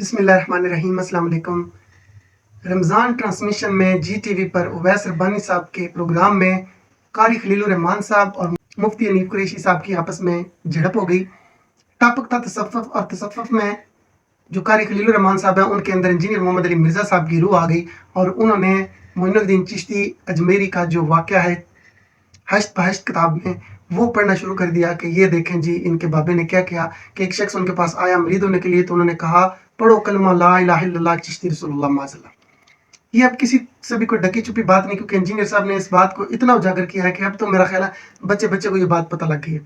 बिस्मिल्लाहिर्रहमानिर्रहीम। अस्सलाम वालेकुम। रमज़ान ट्रांसमिशन में जी टीवी पर उवैस रब्बानी साहब के प्रोग्राम में कारी खलीलुर रहमान साहब और मुफ्ती हनीफ कुरैशी साहब की आपस में झड़प हो गई। टॉपिक था तसव्वुफ़, और तसव्वुफ़ में जो कारी खलीलुर रहमान साहब हैं उनके अंदर इंजीनियर मोहम्मद अली मिर्ज़ा साहब की रूह आ गई और उन्होंने मोइनुद्दीन चिश्ती अजमेरी का जो वाक़या है हश्त बहश्त किताब में वो पढ़ना शुरू कर दिया कि ये देखें जी इनके बाबे ने क्या किया कि एक शख्स उनके पास आया मरीद होने के लिए, तो उन्होंने कहा पढ़ो कलमा ला इलाहा इल्लल्लाह चिश्ती रसूलुल्लाह माज़ल्लाह। ये अब किसी से भी कोई ढकी छुपी बात नहीं, क्योंकि इंजीनियर साहब ने इस बात को इतना उजागर किया है कि अब तो मेरा ख्याल है बच्चे बच्चे को ये बात पता लग गई है।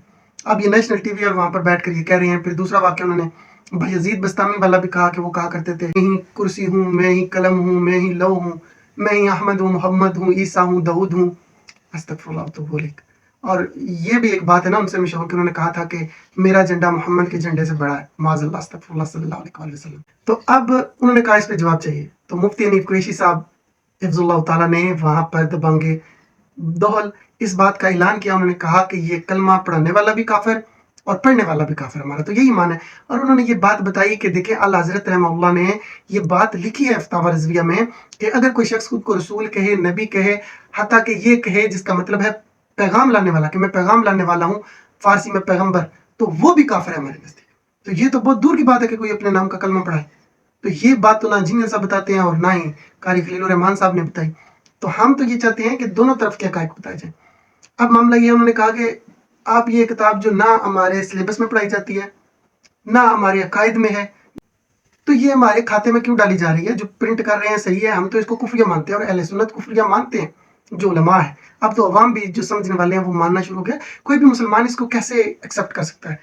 अब ये नेशनल टीवी और वहाँ पर बैठ कर ये कह रहे हैं। फिर दूसरा वाक्य उन्होंने बायजीद बस्तामी वाला भी कहा कि वो कहा करते थे, मैं ही कुर्सी हूँ, मैं ही कलम हूँ, मैं ही लौ हूँ, मैं ही अहमद हूँ, मोहम्मद हूँ, ईसा हूँ, दाऊद हूँ। अस्तगफुरुल्लाह तो बोले। और ये भी एक बात है ना उनसे मशहूर कि उन्होंने कहा था कि मेरा झंडा मोहम्मद के झंडे से बड़ा है, माज़अल्लाह अस्तगफुरुल्लाह सल्लल्लाहु अलैहि वसल्लम। तो अब उन्होंने कहा इस पे जवाब चाहिए। तो मुफ्ती हनीफ कुरैशी साहब हिफ्ज़ुल्लाह ताला ने वहाँ पर दबंगे दोहल इस बात का ऐलान किया। उन्होंने कहा कि ये कलमा पढ़ने वाला भी काफिर और पढ़ने वाला भी काफिर, हमारा तो यही ईमान है। और उन्होंने ये बात बताई कि देखिए आला हज़रत रहमतुल्लाह ने ये बात लिखी है फतावा रज़विया में कि अगर कोई शख्स खुद को रसूल कहे, नबी कहे, हत्ता कि ये कहे जिसका मतलब है पैगाम लाने वाला, कि मैं पैगाम लाने वाला हूँ, फारसी में पैगम्बर, तो वो भी काफिर है हमारे नज़दीक। तो ये तो बहुत दूर की बात है कि कोई अपने नाम का कलमा पढ़ाए। तो ये बात तो ना इंजीनियर साहब बताते हैं और ना ही कारी खलीलुर रहमान साहब ने बताई। तो हम तो ये चाहते हैं कि दोनों तरफ के हक़ाइक़ बताए जाए। अब मामला ये, उन्होंने कहा कि आप ये किताब जो ना हमारे सिलेबस में पढ़ाई जाती है, ना हमारे अकायद में है, तो ये हमारे खाते में क्यों डाली जा रही है? जो प्रिंट कर रहे हैं सही है, हम तो इसको कुफ्रिया मानते हैं और अहले सुन्नत कुफ्रिया मानते हैं जो उलमा है। अब तो अवाम भी जो समझने वाले हैं वो मानना शुरू हो गया। कोई भी मुसलमान इसको कैसे एक्सेप्ट कर सकता है?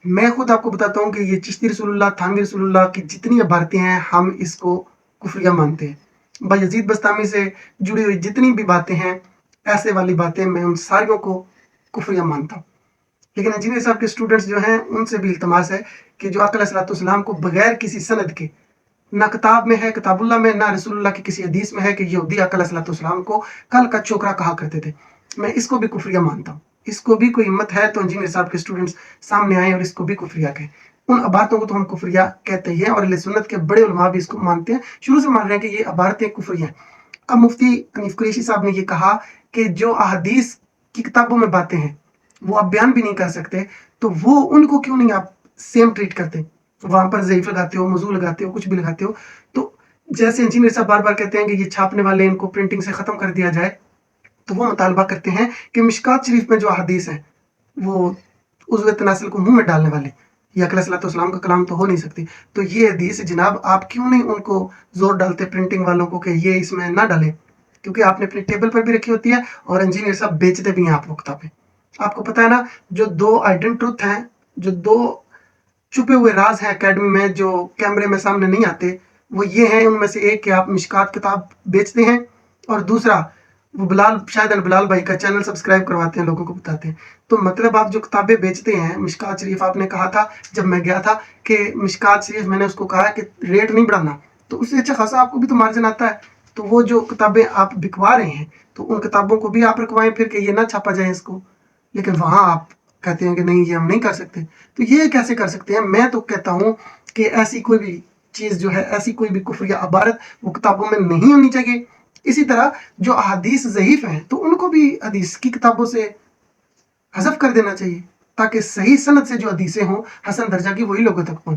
मैं खुद आपको बताता हूँ कि ये चिश्ती रसूलुल्लाह, थानवी रसूलुल्लाह की जितनी इबारतें हैं हम इसको कुफ्रिया मानते हैं। बायजीद बस्तामी से जुड़ी हुई जितनी भी बातें हैं, ऐसे वाली बातें, मैं उन सारियों को कुफ्रिया मानता हूँ। लेकिन इंजीनियर साहब के स्टूडेंट्स जो हैं उनसे भी इल्तमास है कि जो आका अलैहिस्सलाम को बगैर किसी सनद के, ना किताब में है किताबुल्लाह में, ना रसूलुल्लाह की किसी हदीस में है कि यहूदी आका अलैहिस्सलाम को कल का छोकरा कहा करते थे, मैं इसको भी कुफ्रिया मानता हूँ। इसको भी कोई हिम्मत है तो इंजीनियर साहब के स्टूडेंट्स सामने आए और इसको भी कुफ्रिया कहें। उन अबारतों को तो हम कुफ्रिया कहते ही हैं और अहले सुन्नत के बड़े उलमा भी इसको मानते हैं, शुरू से मान रहे हैं कि ये अबारतें कुफ्रिया हैं। अब मुफ्ती हनीफ कुरैशी साहब ने ये कहा कि जो अहादीस की किताबों में बातें हैं वो आप बयान भी नहीं कर सकते, तो वो उनको क्यों नहीं आप सेम ट्रीट करते? वहां पर ज़ईफ़ लगाते हो, मौज़ू लगाते हो, कुछ भी लगाते हो। तो जैसे इंजीनियर साहब बार बार कहते हैं कि ये छापने वाले इनको प्रिंटिंग से ख़त्म कर दिया जाए, तो वो मुतालबा करते हैं कि मिशकात शरीफ में जो अहादीस है वो उज़्व तनासल को मुंह में डालने वाले, ये आका अलैहिस्सलाम का कलाम तो हो नहीं सकती। तो ये हदीस जनाब आप क्यों नहीं उनको जोर डालते प्रिंटिंग वालों को कि ये इसमें ना डालें? क्योंकि आपने अपने टेबल पर भी रखी होती है और इंजीनियर साहब बेचते भी हैं आप लोग किताबें। आपको पता है ना, जो दो आइडन ट्रुथ हैं, जो दो छुपे हुए राज हैं एकेडमी में जो कैमरे में सामने नहीं आते, वो ये हैं उनमें से एक कि आप मिशकात किताब बेचते हैं, और दूसरा वो बिलाल, शायद बिलाल भाई का चैनल सब्सक्राइब करवाते हैं, लोगों को बताते हैं। तो मतलब आप जो किताबें बेचते हैं, मिशकात शरीफ आपने कहा था जब मैं गया था कि मिशकात शरीफ, मैंने उसको कहा कि रेट नहीं बढ़ाना, तो उससे अच्छा खासा आपको भी तो मार्जिन आता है। तो वो जो किताबें आप बिकवा रहे हैं तो उन किताबों को भी आप रखवाएं फिर कि ये ना छापा जाए इसको। लेकिन वहाँ आप कहते हैं कि नहीं ये हम नहीं कर सकते। तो ये कैसे कर सकते हैं? मैं तो कहता हूँ कि ऐसी कोई भी चीज़ जो है, ऐसी कोई भी कुफ्र या अबारत वो किताबों में नहीं होनी चाहिए। इसी तरह जो अहादीस ज़ईफ़ हैं तो उनको भी हदीस की किताबों से हज़फ कर देना चाहिए, ताकि सही सनद से जो हदीसें हों हसन दर्जा की वही लोगों तक पहुँचे।